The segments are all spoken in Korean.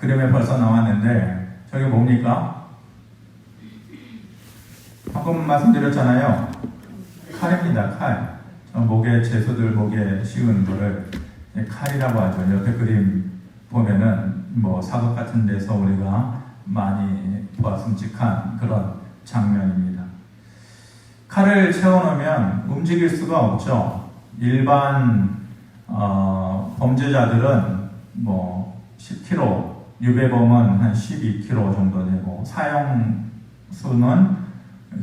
그림에 벌써 나왔는데 저게 뭡니까? 방금 말씀드렸잖아요. 칼입니다. 칼. 목에 제수들 목에 씌우는 거를 칼이라고 하죠. 옆에 그림 보면은 뭐 사극 같은 데서 우리가 많이 보았음직한 그런 장면입니다. 칼을 채워놓으면 움직일 수가 없죠. 일반 범죄자들은 뭐 10kg, 유배범은 한 12kg 정도 되고 사형수는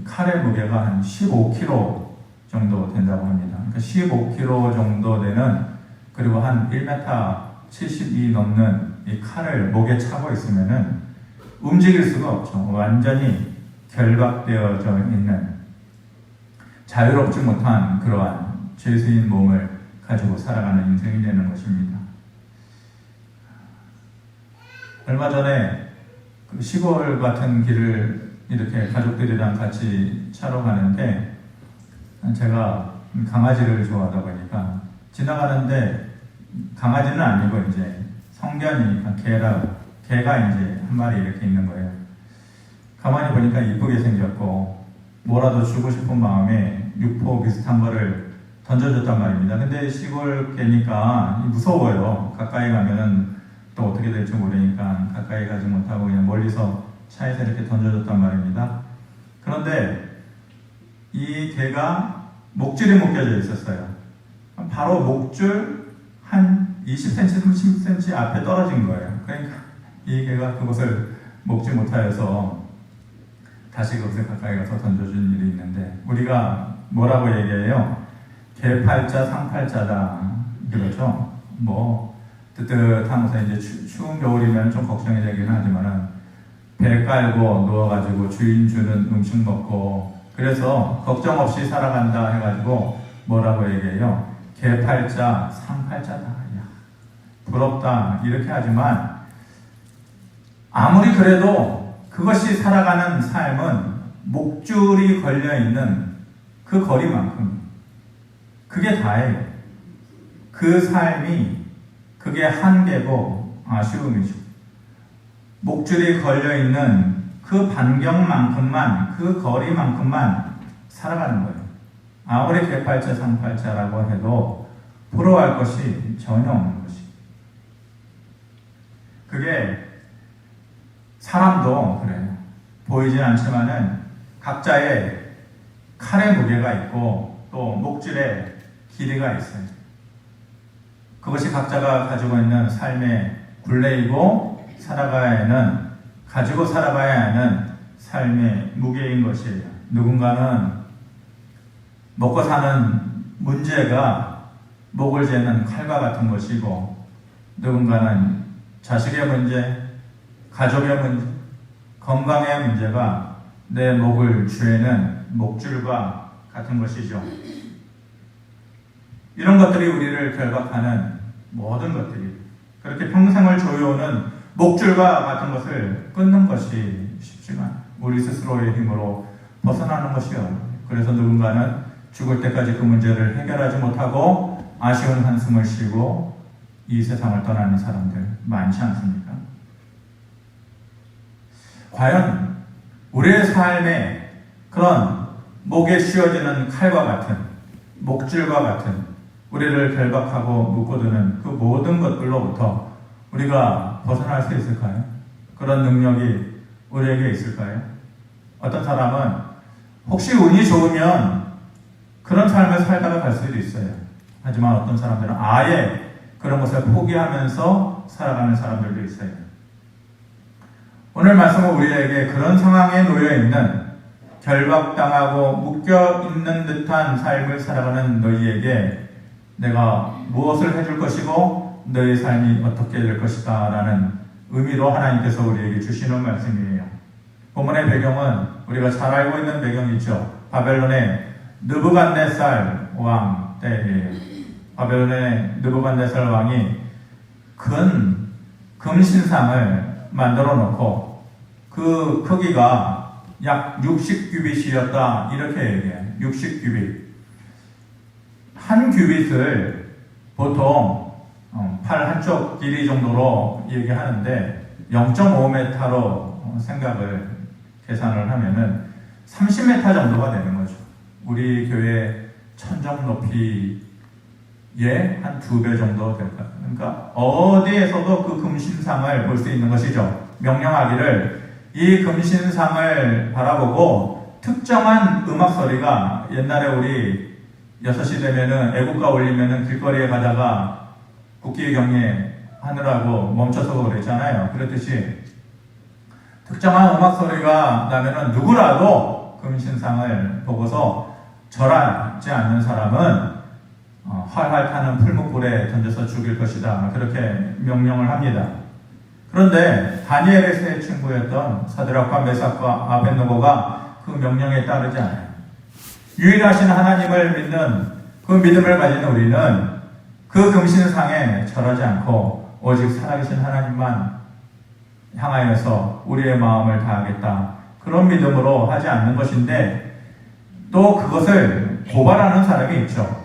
칼의 무게가 한 15kg 정도 된다고 합니다. 그러니까 15kg 정도 되는 그리고 한 1m 72 넘는 이 칼을 목에 차고 있으면은 움직일 수가 없죠. 완전히 결박되어져 있는 자유롭지 못한 그러한 죄수인 몸을 가지고 살아가는 인생이 되는 것입니다. 얼마 전에 그 시골 같은 길을 이렇게 가족들이랑 같이 차로 가는데 제가 강아지를 좋아하다 보니까 지나가는데 강아지는 아니고 이제 성견이니까 개가 이제 한 마리 이렇게 있는 거예요. 가만히 보니까 이쁘게 생겼고 뭐라도 주고 싶은 마음에 육포 비슷한 거를 던져줬단 말입니다. 근데 시골 개니까 무서워요. 가까이 가면은 또 어떻게 될지 모르니까 가까이 가지 못하고 그냥 멀리서 차에서 이렇게 던져줬단 말입니다. 그런데 이 개가 목줄이 묶여져 있었어요. 바로 목줄 한 20cm, 30cm 앞에 떨어진 거예요. 그러니까 이 개가 그것을 먹지 못하여서 다시 그것을 가까이 가서 던져준 일이 있는데 우리가 뭐라고 얘기해요? 개팔자, 상팔자다 그러죠. 뭐 뜨뜻하면서 이제 추운 겨울이면 좀 걱정이 되긴 하지만은 배 깔고 누워가지고 주인 주는 음식 먹고 그래서 걱정 없이 살아간다 해가지고 뭐라고 얘기해요? 개팔자, 상팔자다. 야, 부럽다 이렇게 하지만 아무리 그래도 그것이 살아가는 삶은 목줄이 걸려있는 그 거리만큼 그게 다예요. 그 삶이 그게 한계고 아쉬움이죠. 목줄이 걸려있는 그 반경만큼만 그 거리만큼만 살아가는 거예요. 아무리 개팔자 상팔자라고 해도 부러워할 것이 전혀 없는 것이. 그게 사람도 그래요. 보이진 않지만은 각자의 칼의 무게가 있고 또 목줄의 길이가 있어요. 그것이 각자가 가지고 있는 삶의 굴레이고 가지고 살아가야 하는 삶의 무게인 것이에요. 누군가는 먹고 사는 문제가 목을 재는 칼과 같은 것이고 누군가는 자식의 문제, 가족의 문제, 건강의 문제가 내 목을 죄는 목줄과 같은 것이죠. 이런 것들이 우리를 결박하는 모든 것들이 그렇게 평생을 조여오는 목줄과 같은 것을 끊는 것이 쉽지가 않아요. 우리 스스로의 힘으로 벗어나는 것이요. 그래서 누군가는 죽을 때까지 그 문제를 해결하지 못하고 아쉬운 한숨을 쉬고 이 세상을 떠나는 사람들 많지 않습니까? 과연 우리의 삶에 그런 목에 씌워지는 칼과 같은 목줄과 같은 우리를 결박하고 묶어두는 그 모든 것들로부터 우리가 벗어날 수 있을까요? 그런 능력이 우리에게 있을까요? 어떤 사람은 혹시 운이 좋으면 그런 삶을 살다가 갈 수도 있어요. 하지만 어떤 사람들은 아예 그런 것을 포기하면서 살아가는 사람들도 있어요. 오늘 말씀은 우리에게 그런 상황에 놓여있는 결박당하고 묶여있는 듯한 삶을 살아가는 너희에게 내가 무엇을 해줄 것이고 너희 삶이 어떻게 될 것이다 라는 의미로 하나님께서 우리에게 주시는 말씀이에요. 본문의 배경은 우리가 잘 알고 있는 배경이죠. 바벨론의 느부갓네살 왕 때예요. 바벨론의 느부갓네살 왕이 큰 금신상을 만들어 놓고 그 크기가 약 60규빗이었다 이렇게 얘기해요. 60규빗. 한 규빗을 보통 팔 한쪽 길이 정도로 얘기하는데 0.5m로 생각을 계산을 하면은 30m 정도가 되는 거죠. 우리 교회 천정 높이의 한 2배 정도 될 것 같아요. 그러니까 어디에서도 그 금신상을 볼 수 있는 것이죠. 명령하기를 이 금신상을 바라보고 특정한 음악 소리가, 옛날에 우리 6시 되면은 애국가 올리면은 길거리에 가다가 국기 경례 하느라고 멈춰서 그랬잖아요. 그렇듯이 특정한 음악 소리가 나면은 누구라도 금신상을 보고서 절하지 않는 사람은 활활 타는 풀무불에 던져서 죽일 것이다. 그렇게 명령을 합니다. 그런데 다니엘의 세 친구였던 사드락과 메삭과 아벳느고가 그 명령에 따르지 않아요. 유일하신 하나님을 믿는 그 믿음을 가진 우리는 그 금신상에 절하지 않고 오직 살아계신 하나님만 향하여서 우리의 마음을 다하겠다. 그런 믿음으로 하지 않는 것인데, 또 그것을 고발하는 사람이 있죠.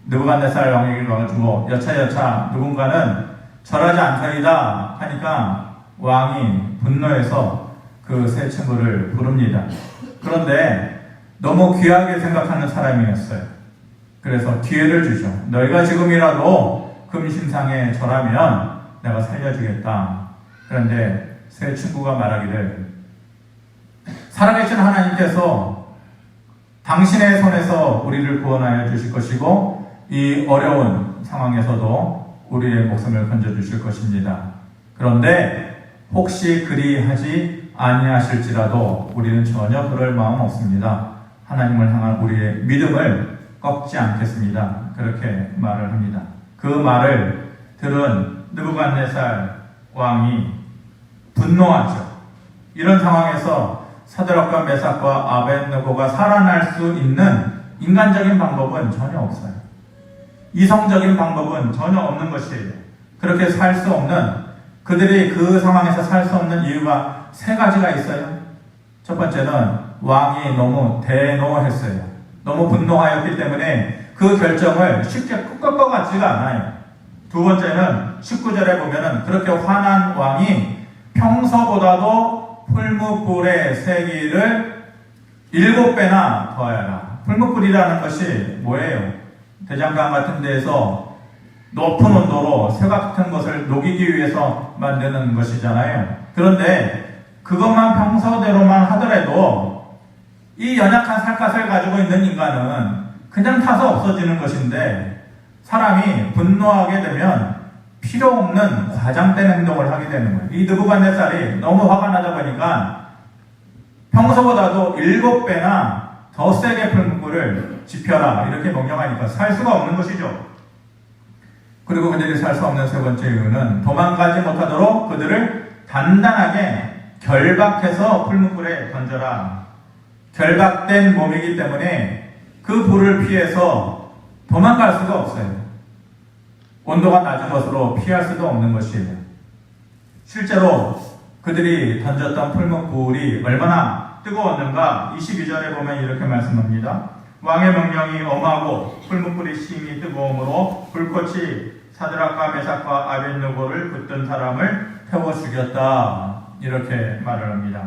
느부갓네살 왕에게 가가지고 여차여차 누군가는 절하지 않더이다 하니까 왕이 분노해서 그 세 친구를 부릅니다. 그런데 너무 귀하게 생각하는 사람이었어요. 그래서 기회를 주죠. 너희가 지금이라도 금신상에 절하면 내가 살려주겠다. 그런데 세 친구가 말하기를, 살아계신 하나님께서 당신의 손에서 우리를 구원하여 주실 것이고 이 어려운 상황에서도 우리의 목숨을 건져주실 것입니다. 그런데 혹시 그리하지 아니하실지라도 우리는 전혀 그럴 마음 없습니다. 하나님을 향한 우리의 믿음을 꺾지 않겠습니다. 그렇게 말을 합니다. 그 말을 들은 느부갓네살 왕이 분노하죠. 이런 상황에서 사드락과 메삭과 아벳느고가 살아날 수 있는 인간적인 방법은 전혀 없어요. 이성적인 방법은 전혀 없는 것이에요. 그렇게 살 수 없는, 그들이 그 상황에서 살 수 없는 이유가 세 가지가 있어요. 첫 번째는 왕이 너무 대노했어요. 너무 분노하였기 때문에 그 결정을 쉽게 꺾을 것 같지가 않아요. 두 번째는 19절에 보면은 그렇게 화난 왕이 평소보다도 풀무불의 세기를 7배나 더하여라. 풀무불이라는 것이 뭐예요? 대장간 같은 데에서 높은 온도로 쇠 같은 것을 녹이기 위해서 만드는 것이잖아요. 그런데 그것만 평소대로만 하더라도 이 연약한 살갗을 가지고 있는 인간은 그냥 타서 없어지는 것인데, 사람이 분노하게 되면 필요 없는 과장된 행동을 하게 되는 거예요. 이 느부갓네살이 너무 화가 나다 보니까 평소보다도 7배나 더 세게 풀무불을 지펴라 이렇게 명령하니까 살 수가 없는 것이죠. 그리고 그들이 살 수 없는 세 번째 이유는 도망가지 못하도록 그들을 단단하게 결박해서 풀무불에 던져라. 결박된 몸이기 때문에 그 불을 피해서 도망갈 수가 없어요. 온도가 낮은 것으로 피할 수도 없는 것이에요. 실제로 그들이 던졌던 풀무불이 얼마나 뜨거웠는가 22절에 보면 이렇게 말씀합니다. 왕의 명령이 엄하고 풀무불이 심히 뜨거움으로 불꽃이 사드락과 메삭과 아벳느고를 붙든 사람을 태워 죽였다. 이렇게 말을 합니다.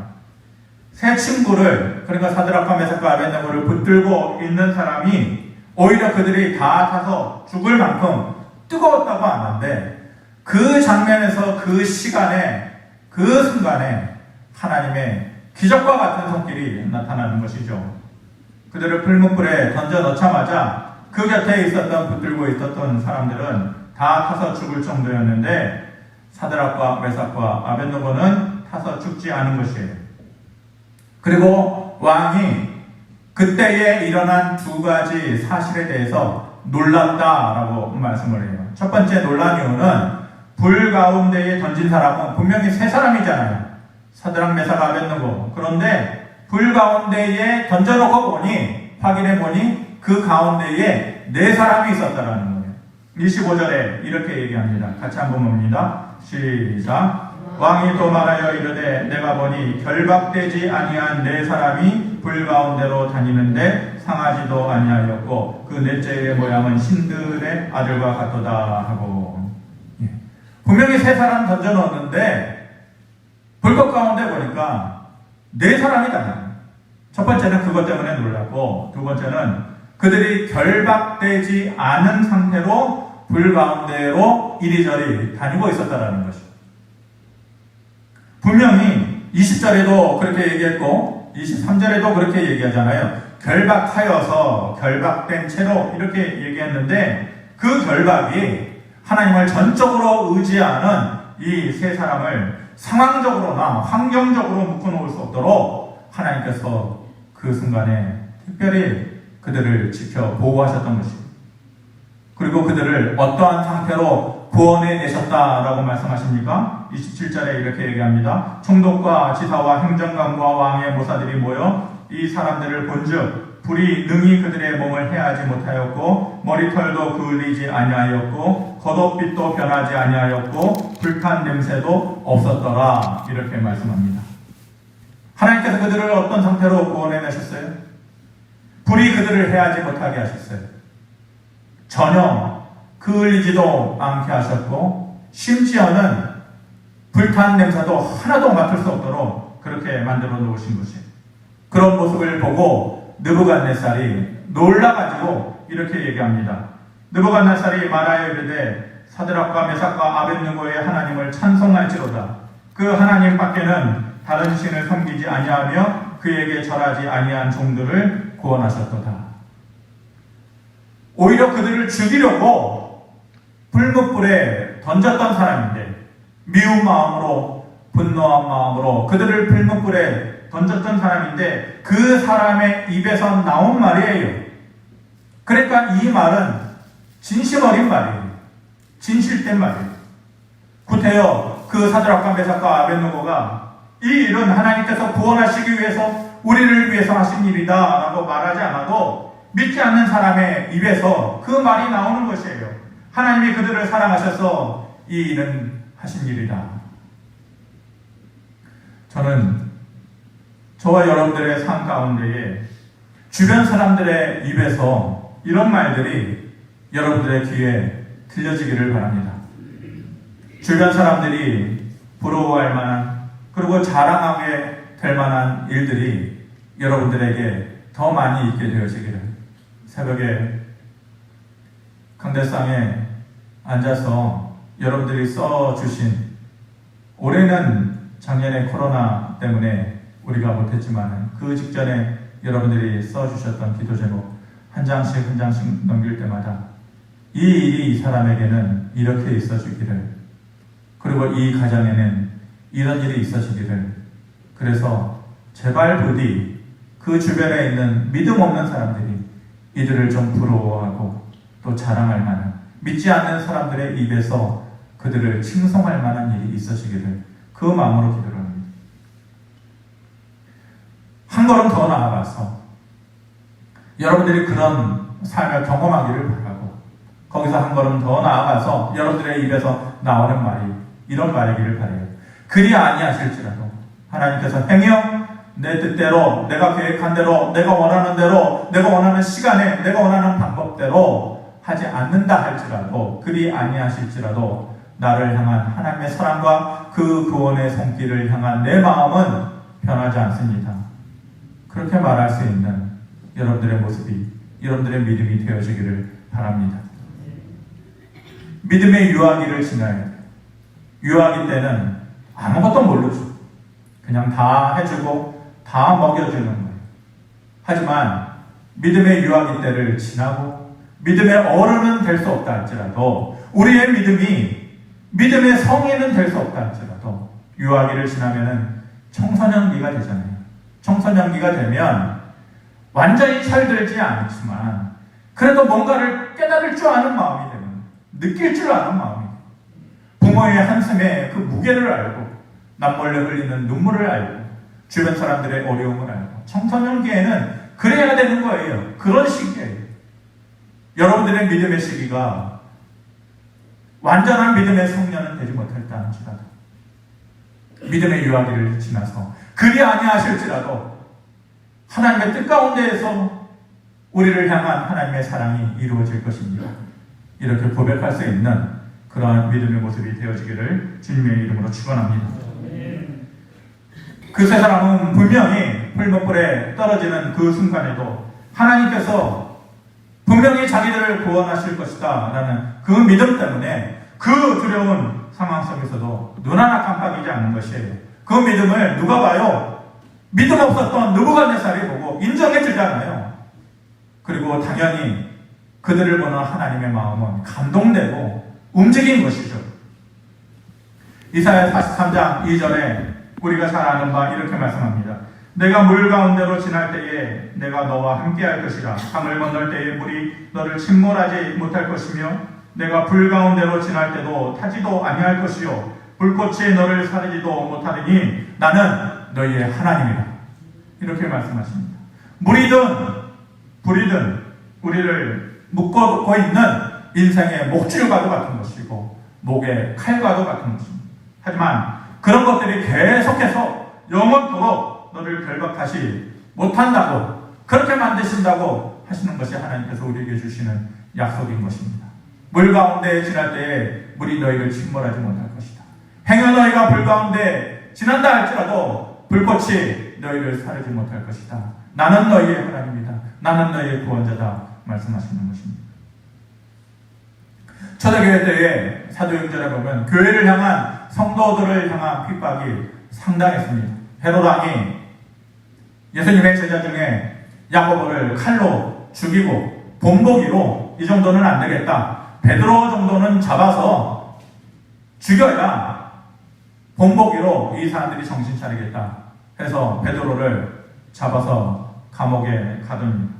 세 친구를, 그러니까 사드락과 메삭과 아벳느고를 붙들고 있는 사람이 오히려 그들이 다 타서 죽을 만큼 뜨거웠다고 하는데, 그 장면에서 그 시간에 그 순간에 하나님의 기적과 같은 손길이 나타나는 것이죠. 그들을 풀무불에 던져 넣자마자 그 곁에 있었던, 붙들고 있었던 사람들은 다 타서 죽을 정도였는데 사드락과 메삭과 아벳느고는 타서 죽지 않은 것이에요. 그리고 왕이 그때에 일어난 두 가지 사실에 대해서 놀랐다라고 말씀을 해요. 첫 번째 놀란 이유는 불 가운데에 던진 사람은 분명히 세 사람이잖아요. 사드락, 메삭, 아벳느고. 그런데 불 가운데에 던져놓고 보니, 확인해 보니 그 가운데에 네 사람이 있었다라는 거예요. 25절에 이렇게 얘기합니다. 같이 한번 봅니다. 시작. 왕이 또 말하여 이르되 내가 보니 결박되지 아니한 네 사람이 불 가운데로 다니는데 상하지도 아니하였고 그 넷째의 모양은 신들의 아들과 같도다 하고, 분명히 세 사람 던져 넣었는데 불꽃 가운데 보니까 네 사람이 다녀요. 첫 번째는 그것 때문에 놀랐고, 두 번째는 그들이 결박되지 않은 상태로 불 가운데로 이리저리 다니고 있었다는 것이죠. 분명히 20절에도 그렇게 얘기했고 23절에도 그렇게 얘기하잖아요. 결박하여서 결박된 채로 이렇게 얘기했는데, 그 결박이 하나님을 전적으로 의지하는 이 세 사람을 상황적으로나 환경적으로 묶어놓을 수 없도록 하나님께서 그 순간에 특별히 그들을 지켜 보호하셨던 것입니다. 그리고 그들을 어떠한 상태로 구원해 내셨다라고 말씀하십니까? 27절에 이렇게 얘기합니다. 총독과 지사와 행정관과 왕의 모사들이 모여 이 사람들을 본즉 불이 능히 그들의 몸을 해하지 못하였고 머리털도 그을리지 아니하였고 겉옷빛도 변하지 아니하였고 불탄 냄새도 없었더라. 이렇게 말씀합니다. 하나님께서 그들을 어떤 상태로 구원해 내셨어요? 불이 그들을 해하지 못하게 하셨어요. 전혀 그을리지도 않게 하셨고 심지어는 불탄 냄새도 하나도 맡을 수 없도록 그렇게 만들어 놓으신 것이에요. 그런 모습을 보고 느부갓네살이 놀라가지고 이렇게 얘기합니다. 느부갓네살이 말하여 이르되 사드락과 메삭과 아벳느고의 하나님을 찬송할지로다. 그 하나님 밖에는 다른 신을 섬기지 아니하며 그에게 절하지 아니한 종들을 구원하셨도다. 오히려 그들을 죽이려고 불뭇불에 던졌던 사람인데, 미운 마음으로 분노한 마음으로 그들을 불뭇불에 던졌던 사람인데 그 사람의 입에서 나온 말이에요. 그러니까 이 말은 진심 어린 말이에요. 진실된 말이에요. 구태여 그 사드락과 메삭과 아벳느고가 이 일은 하나님께서 구원하시기 위해서 우리를 위해서 하신 일이다 라고 말하지 않아도 믿지 않는 사람의 입에서 그 말이 나오는 것이에요. 하나님이 그들을 사랑하셔서 이 일은 하신 일이다. 저는 저와 여러분들의 삶 가운데에 주변 사람들의 입에서 이런 말들이 여러분들의 귀에 들려지기를 바랍니다. 주변 사람들이 부러워할 만한, 그리고 자랑하게 될 만한 일들이 여러분들에게 더 많이 있게 되어지기를. 새벽에 강대상에 앉아서 여러분들이 써주신, 올해는 작년에 코로나 때문에 우리가 못했지만 그 직전에 여러분들이 써주셨던 기도 제목 한 장씩 한 장씩 넘길 때마다 이 일이 이 사람에게는 이렇게 있어주기를, 그리고 이 가정에는 이런 일이 있어지기를, 그래서 제발 부디 그 주변에 있는 믿음 없는 사람들이 이들을 좀 부러워하고 또 자랑할 만한, 믿지 않는 사람들의 입에서 그들을 칭송할 만한 일이 있어지기를 그 마음으로 기도를 합니다. 한 걸음 더 나아가서 여러분들이 그런 삶을 경험하기를 바라고, 거기서 한 걸음 더 나아가서 여러분들의 입에서 나오는 말이 이런 말이기를 바라요. 그리 아니하실지라도 하나님께서 행여 내 뜻대로, 내가 계획한 대로, 내가 원하는 대로, 내가 원하는 시간에, 내가 원하는 방법대로 하지 않는다 할지라도, 그리 아니하실지라도 나를 향한 하나님의 사랑과 그 구원의 손길을 향한 내 마음은 변하지 않습니다. 그렇게 말할 수 있는 여러분들의 모습이, 여러분들의 믿음이 되어지기를 바랍니다. 믿음의 유아기를 지나야 돼요. 유아기 때는 아무것도 모르죠. 그냥 다 해주고 다 먹여주는 거예요. 하지만 믿음의 유아기 때를 지나고 믿음의 어른은 될 수 없다 할지라도, 우리의 믿음이 믿음의 성인은 될 수 없다 할지라도 유아기를 지나면은 청소년기가 되잖아요. 청소년기가 되면 완전히 철들지 않지만 그래도 뭔가를 깨달을 줄 아는 마음이 되는, 느낄 줄 아는 마음이 돼요. 부모의 한숨에 그 무게를 알고, 남몰래 흘리는 눈물을 알고, 주변 사람들의 어려움을 알고, 청소년기에는 그래야 되는 거예요. 그런 시기예요. 여러분들의 믿음의 시기가 완전한 믿음의 성년은 되지 못했다 할지라도, 믿음의 유아기를 지나서 그리 아니하실지라도 하나님의 뜻 가운데에서 우리를 향한 하나님의 사랑이 이루어질 것입니다. 이렇게 고백할 수 있는 그러한 믿음의 모습이 되어지기를 주님의 이름으로 축원합니다. 그 세 사람은 분명히 풀무불에 떨어지는 그 순간에도 하나님께서 분명히 자기들을 구원하실 것이다 라는 그 믿음 때문에 그 두려운 상황 속에서도 눈 하나 깜빡이지 않는 것이에요. 그 믿음을 누가 봐요? 믿음 없었던 느부갓네살이 보고 인정해 주잖아요. 그리고 당연히 그들을 보는 하나님의 마음은 감동되고 움직인 것이죠. 이사야 43장 2절에 우리가 잘 아는 바 이렇게 말씀합니다. 내가 물 가운데로 지날 때에 내가 너와 함께할 것이라. 강을 건널 때에 물이 너를 침몰하지 못할 것이며 내가 불 가운데로 지날 때도 타지도 아니할 것이요 불꽃이 너를 사르지도 못하리니 나는 너희의 하나님이라. 이렇게 말씀하십니다. 물이든 불이든 우리를 묶고 있는 인생의 목줄과도 같은 것이고 목의 칼과도 같은 것입니다. 하지만 그런 것들이 계속해서 영원토록 너를 결박하지 못한다고 그렇게 만드신다고 하시는 것이 하나님께서 우리에게 주시는 약속인 것입니다. 물 가운데 지날 때에 물이 너희를 침몰하지 못할 것이다. 행여 너희가 불 가운데 지난다 할지라도 불꽃이 너희를 사르지 못할 것이다. 나는 너희의 하나님이다. 나는 너희의 구원자다 말씀하시는 것입니다. 초대교회 때에 사도행전에 보면 교회를 향한 성도들을 향한 핍박이 상당했습니다. 헤롯 왕이 예수님의 제자 중에 야고보를 칼로 죽이고 본보기로 이 정도는 안 되겠다. 베드로 정도는 잡아서 죽여야 본보기로 이 사람들이 정신 차리겠다. 해서 베드로를 잡아서 감옥에 가둡니다.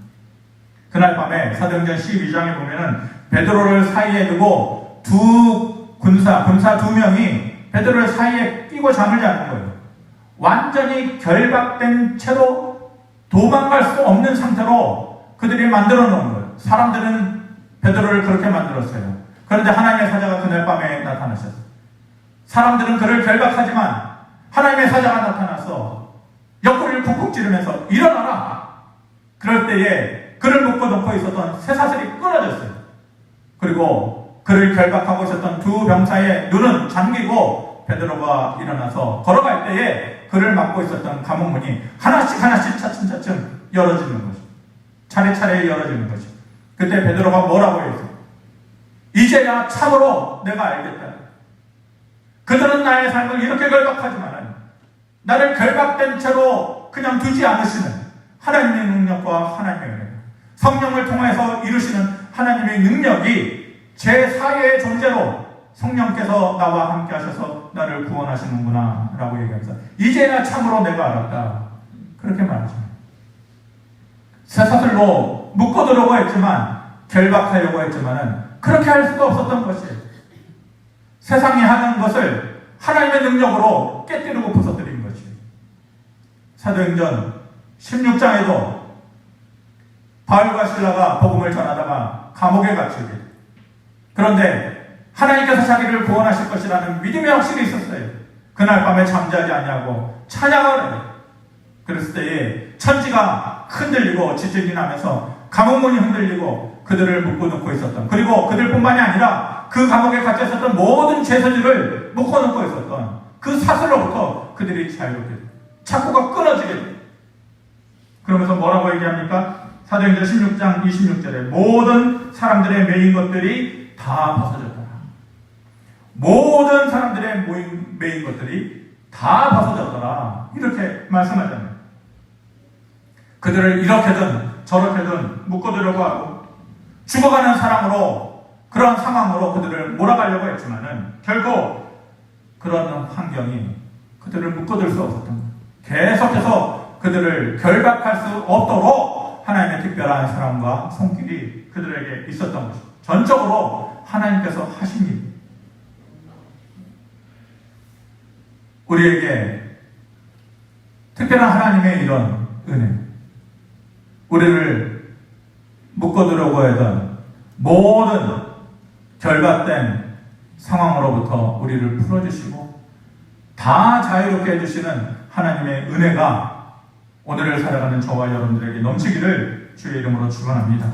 그날 밤에 사도행전 12장에 보면은 베드로를 사이에 두고 군사 2명이 베드로를 사이에 끼고 잠을 자는 거예요. 완전히 결박된 채로 도망갈 수 없는 상태로 그들이 만들어 놓은 거예요. 사람들은 베드로를 그렇게 만들었어요. 그런데 하나님의 사자가 그날 밤에 나타나셨어요. 사람들은 그를 결박하지만 하나님의 사자가 나타나서 옆구리를 쿡쿡 찌르면서 일어나라. 그럴 때에 그를 묶어놓고 있었던 쇠사슬이 끊어졌어요. 그리고 그를 결박하고 있었던 두 병사의 눈은 잠기고 베드로가 일어나서 걸어갈 때에 그를 막고 있었던 감옥문이 하나씩 차츰차츰 열어지는 거죠. 차례차례 열어지는 거죠. 그때 베드로가 뭐라고 했어요? 이제야 참으로 내가 알겠다. 그들은 나의 삶을 이렇게 결박하지만 나를 결박된 채로 그냥 두지 않으시는 하나님의 능력과 하나님의 은혜, 성령을 통해서 이루시는 하나님의 능력이 제 사회의 존재로 성령께서 나와 함께 하셔서 나를 구원하시는구나 라고 얘기하면서 이제야 참으로 내가 알았다. 그렇게 말하죠. 쇠사슬로 묶어두려고 했지만 결박하려고 했지만은 그렇게 할 수가 없었던 것이에요. 세상이 하는 것을 하나님의 능력으로 깨뜨리고 부서뜨린 것이에요. 사도행전 16장에도 바울과 실라가 복음을 전하다가 감옥에 갇히게. 그런데 하나님께서 자기를 구원하실 것이라는 믿음이 확실히 있었어요. 그날 밤에 잠자지 아니하고 찬양을 해요. 그랬을 때에 천지가 흔들리고 지진이 나면서 감옥문이 흔들리고 그들을 묶어놓고 있었던, 그리고 그들뿐만이 아니라 그 감옥에 갇혀 있었던 모든 죄수들을 묶어놓고 있었던 그 사슬로부터 그들이 자유롭게 돼요. 착고가 끊어지게 돼요. 그러면서 뭐라고 얘기합니까? 사도행전 16장 26절에 모든 사람들의 매인 것들이 다 벗어졌더라. 모든 사람들의 매인 것들이 다 벗어졌더라. 이렇게 말씀하잖아요. 그들을 이렇게든 저렇게든 묶어두려고 하고 죽어가는 사람으로 그런 상황으로 그들을 몰아가려고 했지만은 결국 그런 환경이 그들을 묶어둘 수 없었던 거예요. 계속해서 그들을 결박할 수 없도록 하나님의 특별한 사랑과 손길이 그들에게 있었던 것입니다. 전적으로 하나님께서 하신 일. 우리에게 특별한 하나님의 이런 은혜, 우리를 묶어두려고 하던 모든 결박된 상황으로부터 우리를 풀어주시고 다 자유롭게 해주시는 하나님의 은혜가 오늘을 살아가는 저와 여러분들에게 넘치기를 주의 이름으로 축원합니다.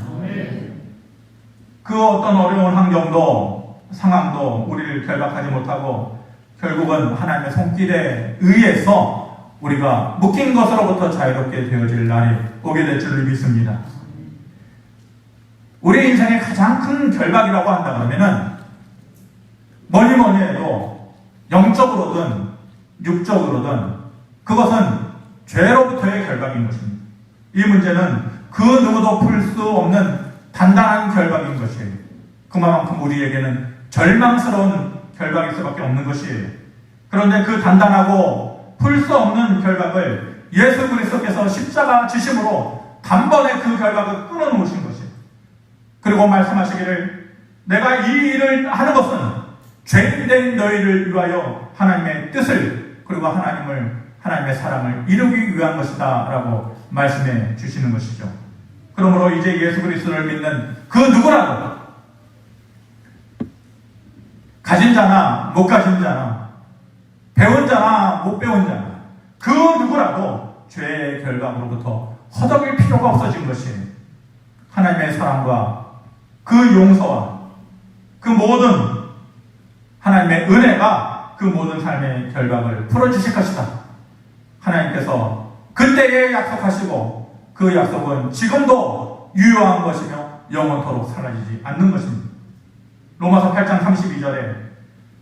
그 어떤 어려운 환경도 상황도 우리를 결박하지 못하고 결국은 하나님의 손길에 의해서 우리가 묶인 것으로부터 자유롭게 되어질 날이 오게 될 줄을 믿습니다. 우리 인생의 가장 큰 결박이라고 한다 그러면은 뭐니 해도 영적으로든 육적으로든 그것은 죄로부터의 결박인 것입니다. 이 문제는 그 누구도 풀 수 없는 단단한 결박인 것이에요. 그만큼 우리에게는 절망스러운 결박일 수밖에 없는 것이에요. 그런데 그 단단하고 풀 수 없는 결박을 예수 그리스도께서 십자가 지심으로 단번에 그 결박을 끊어놓으신 것이에요. 그리고 말씀하시기를 내가 이 일을 하는 것은 죄인된 너희를 위하여 하나님의 뜻을 그리고 하나님의 사랑을 이루기 위한 것이다 라고 말씀해 주시는 것이죠. 그러므로 이제 예수 그리스도를 믿는 그 누구라도 가진 자나 못 가진 자나 배운 자나 못 배운 자나 그 누구라도 죄의 결박으로부터 허덕일 필요가 없어진 것이에요. 하나님의 사랑과 그 용서와 그 모든 하나님의 은혜가 그 모든 삶의 결박을 풀어주실 것이다. 하나님께서 그때에 약속하시고 그 약속은 지금도 유효한 것이며 영원토록 사라지지 않는 것입니다. 로마서 8장 32절에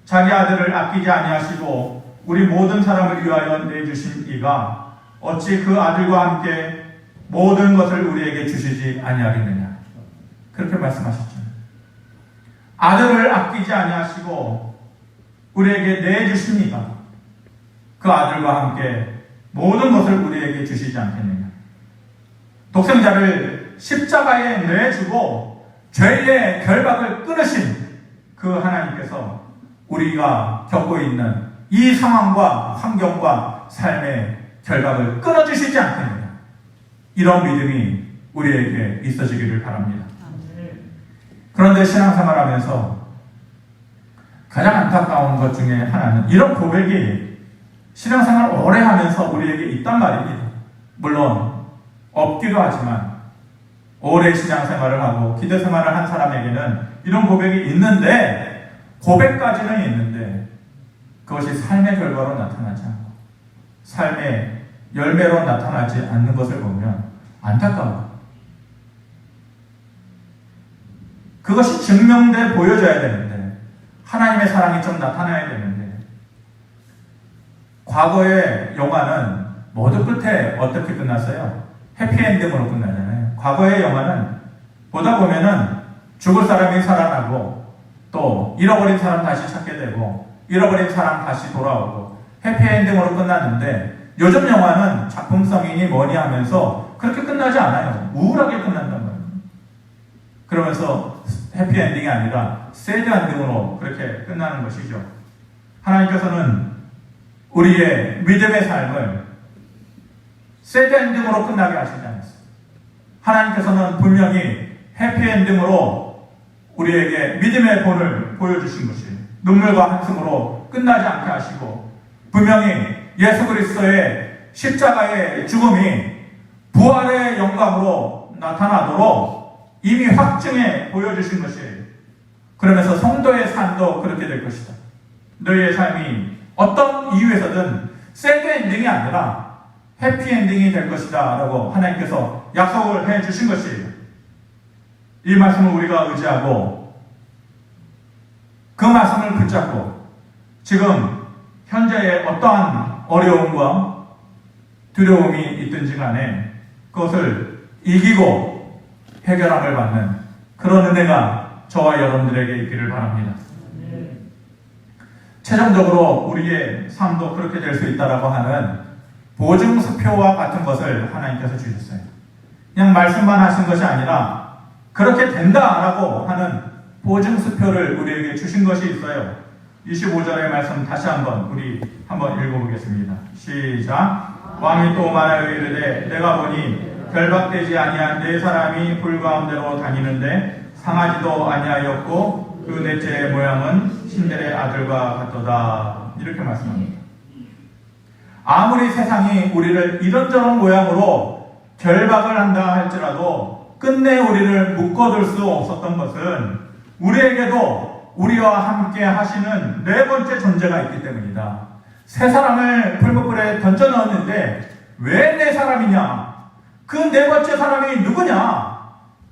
자기 아들을 아끼지 아니하시고 우리 모든 사람을 위하여 내주신 이가 어찌 그 아들과 함께 모든 것을 우리에게 주시지 아니하겠느냐 그렇게 말씀하셨죠. 아들을 아끼지 아니하시고 우리에게 내주십니까? 그 아들과 함께 모든 것을 우리에게 주시지 않겠느냐. 독생자를 십자가에 내주고 죄의 결박을 끊으신 그 하나님께서 우리가 겪고 있는 이 상황과 환경과 삶의 결박을 끊어주시지 않겠느냐. 이런 믿음이 우리에게 있어지기를 바랍니다. 그런데 신앙생활하면서 가장 안타까운 것 중에 하나는 이런 고백이 신앙생활 오래 하면서 우리에게 있단 말입니다. 물론 없기도 하지만 오래 신앙생활을 하고 기도생활을 한 사람에게는 이런 고백이 있는데 고백까지는 있는데 그것이 삶의 결과로 나타나지 않고 삶의 열매로 나타나지 않는 것을 보면 안타까워요. 그것이 증명돼 보여져야 되는데 하나님의 사랑이 좀 나타나야 되는데 과거의 영화는 모두 끝에 어떻게 끝났어요? 해피엔딩으로 끝나잖아요. 과거의 영화는 보다 보면은 죽을 사람이 살아나고 또 잃어버린 사람 다시 찾게 되고 잃어버린 사람 다시 돌아오고 해피엔딩으로 끝났는데 요즘 영화는 작품성이니 뭐니 하면서 그렇게 끝나지 않아요. 우울하게 끝난단 말이에요. 그러면서 해피엔딩이 아니라 새드엔딩으로 그렇게 끝나는 것이죠. 하나님께서는 우리의 믿음의 삶을 새드엔딩으로 끝나게 하시지 않았어요. 하나님께서는 분명히 해피엔딩으로 우리에게 믿음의 본을 보여주신 것이에요. 눈물과 한숨으로 끝나지 않게 하시고 분명히 예수 그리스도의 십자가의 죽음이 부활의 영광으로 나타나도록 이미 확증해 보여주신 것이에요. 그러면서 성도의 삶도 그렇게 될 것이다. 너희의 삶이 어떤 이유에서든 새드 엔딩이 아니라 해피 엔딩이 될 것이다 라고 하나님께서 약속을 해 주신 것이에요. 이 말씀을 우리가 의지하고 그 말씀을 붙잡고 지금 현재의 어떠한 어려움과 두려움이 있든지 간에 그것을 이기고 해결함을 받는 그런 은혜가 저와 여러분들에게 있기를 바랍니다. 최종적으로 우리의 삶도 그렇게 될 수 있다라고 하는 보증수표와 같은 것을 하나님께서 주셨어요. 그냥 말씀만 하신 것이 아니라 그렇게 된다라고 하는 보증수표를 우리에게 주신 것이 있어요. 25절의 말씀 다시 우리 한번 읽어보겠습니다. 시작. 왕이 또 말하여 이르되 내가 보니 결박되지 아니한 네 사람이 불 가운데로 다니는데 상하지도 아니하였고 그 넷째의 모양은 신들의 아들과 같도다. 이렇게 말씀합니다. 아무리 세상이 우리를 이런저런 모양으로 결박을 한다 할지라도 끝내 우리를 묶어둘 수 없었던 것은 우리에게도 우리와 함께 하시는 네 번째 존재가 있기 때문이다. 세 사람을 풀무불에 던져 넣었는데 왜 네 사람이냐? 그 네 번째 사람이 누구냐?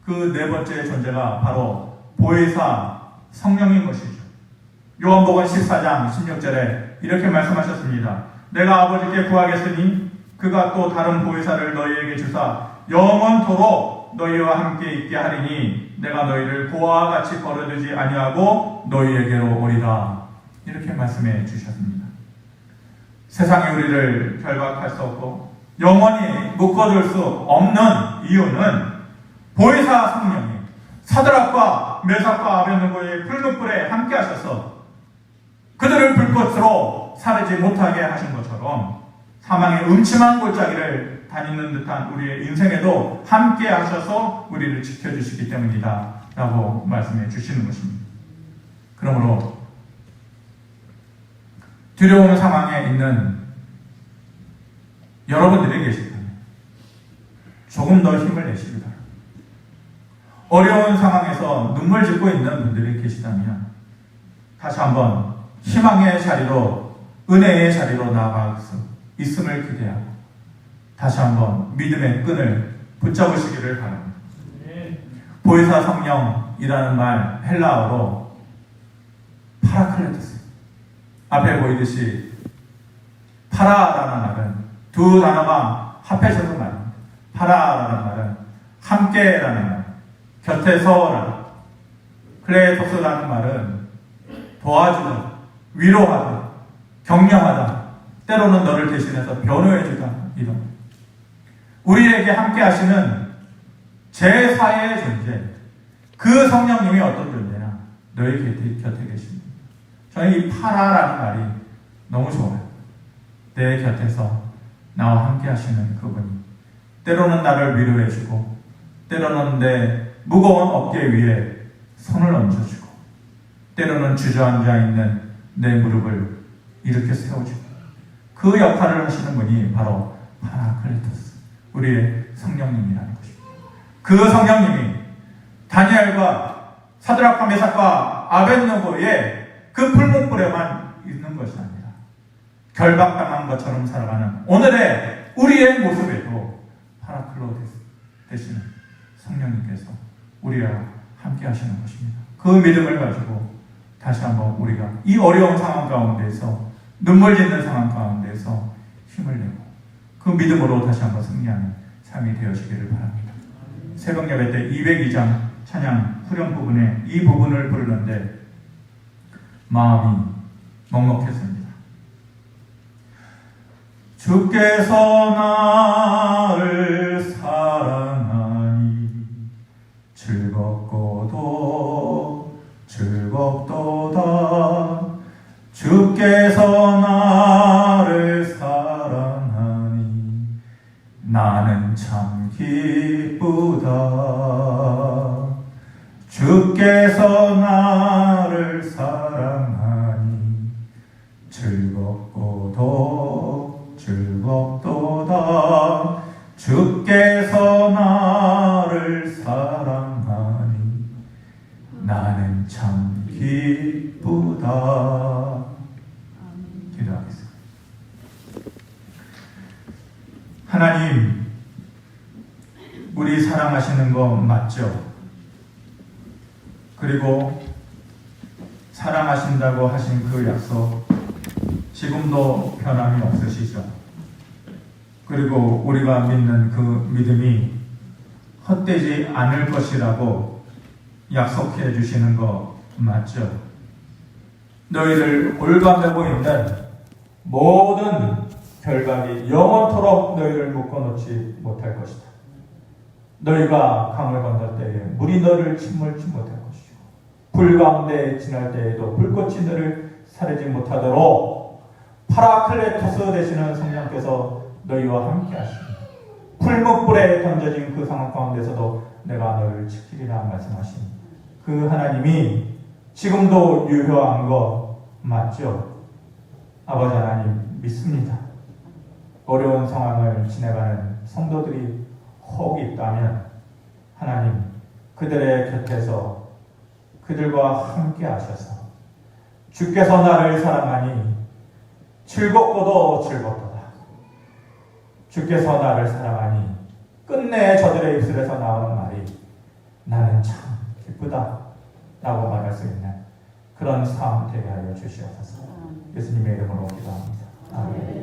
그 네 번째 존재가 바로 보혜사 성령인 것이죠. 요한복음 14장 16절에 이렇게 말씀하셨습니다. 내가 아버지께 구하겠으니 그가 또 다른 보혜사를 너희에게 주사 영원토록 너희와 함께 있게 하리니 내가 너희를 고아와 같이 버려두지 아니하고 너희에게로 오리라. 이렇게 말씀해 주셨습니다. 세상이 우리를 결박할 수 없고 영원히 묶어둘 수 없는 이유는 보혜사 성령이 사드락과 메삭과 아벳느고의 풀무불에 함께 하셔서 그들을 불꽃으로 사르지 못하게 하신 것처럼 사망의 음침한 골짜기를 다니는 듯한 우리의 인생에도 함께 하셔서 우리를 지켜주시기 때문이다 라고 말씀해 주시는 것입니다. 그러므로 두려운 상황에 있는 여러분들이 계시다면 조금 더 힘을 내시기 바랍니다. 어려운 상황에서 눈물 짓고 있는 분들이 계시다면 다시 한번 희망의 자리로, 은혜의 자리로 나아갈 수 있음을 기대하고 다시 한번 믿음의 끈을 붙잡으시기를 바랍니다. 보혜사 성령이라는 말 헬라어로 파라클레토스, 앞에 보이듯이 파라라는 말은 두 단어가 합해져서 말입니다. 파라라는 말은 함께라는 말, 곁에서라는, 클레토스라는 말은 도와주다, 위로하다, 격려하다, 때로는 너를 대신해서 변호해주다, 이런. 우리에게 함께 하시는 제4의 존재, 그 성령님이 어떤 존재냐? 너희 곁에 계십니다. 저는 이 파라라는 말이 너무 좋아요. 내 곁에서 나와 함께 하시는 그분이 때로는 나를 위로해주고 때로는 내 무거운 어깨 위에 손을 얹어주고 때로는 주저앉아 있는 내 무릎을 이렇게 세워주고 그 역할을 하시는 분이 바로 파라클레토스, 우리의 성령님이라는 것입니다. 그 성령님이 다니엘과 사드락과 메삭과 아벳느고의 그 풀무불에만 있는 것이 아니라 결박당한 것처럼 살아가는 오늘의 우리의 모습에도 파라클레토스 되시는 성령님께서 우리와 함께 하시는 것입니다. 그 믿음을 가지고 다시 한번 우리가 이 어려운 상황 가운데서, 눈물 짓는 상황 가운데서 힘을 내고 그 믿음으로 다시 한번 승리하는 삶이 되어지기를 바랍니다. 새벽 예배 때 202장 찬양 후렴 부분에 이 부분을 부르는데 마음이 먹먹했습니다. 주께서 나를 사랑하니 즐겁고도 즐겁도다. 주께서 나를 사랑하니 나는 참 기쁘다. 주께서 나를 사랑하니 즐겁고도 즐겁도다. 주께서 나를 사랑하니 나는 참 기쁘다. 기도하겠습니다. 하나님, 우리 사랑하시는 거 맞죠? 그리고 사랑하신다고 하신 그 약속 지금도 변함이 없으시죠? 그리고 우리가 믿는 그 믿음이 헛되지 않을 것이라고 약속해 주시는 거 맞죠? 너희를 올가매고 있는 모든 결박이 영원토록 너희를 묶어놓지 못할 것이다. 너희가 강을 건널 때에 물이 너를 침몰치 못할 것이고 불 가운데 지날 때에도 불꽃이 너를 사르지 못하도록 파라클레토스 되시는 성령께서 너희와 함께 하시고 풀무불에 던져진 그 상황 가운데서도 내가 너를 지키리라 말씀하신 그 하나님이 지금도 유효한 거 맞죠? 아버지 하나님 믿습니다. 어려운 상황을 지내가는 성도들이 혹 있다면 하나님 그들의 곁에서 그들과 함께 하셔서 주께서 나를 사랑하니 즐겁고도 즐겁도다. 주께서 나를 사랑하니 끝내 저들의 입술에서 나오는 말이 나는 참 기쁘다 라고 말할 수 있는 그런 삶 되게 하여 주시옵소서. 예수님의 이름으로 기도합니다. 아멘.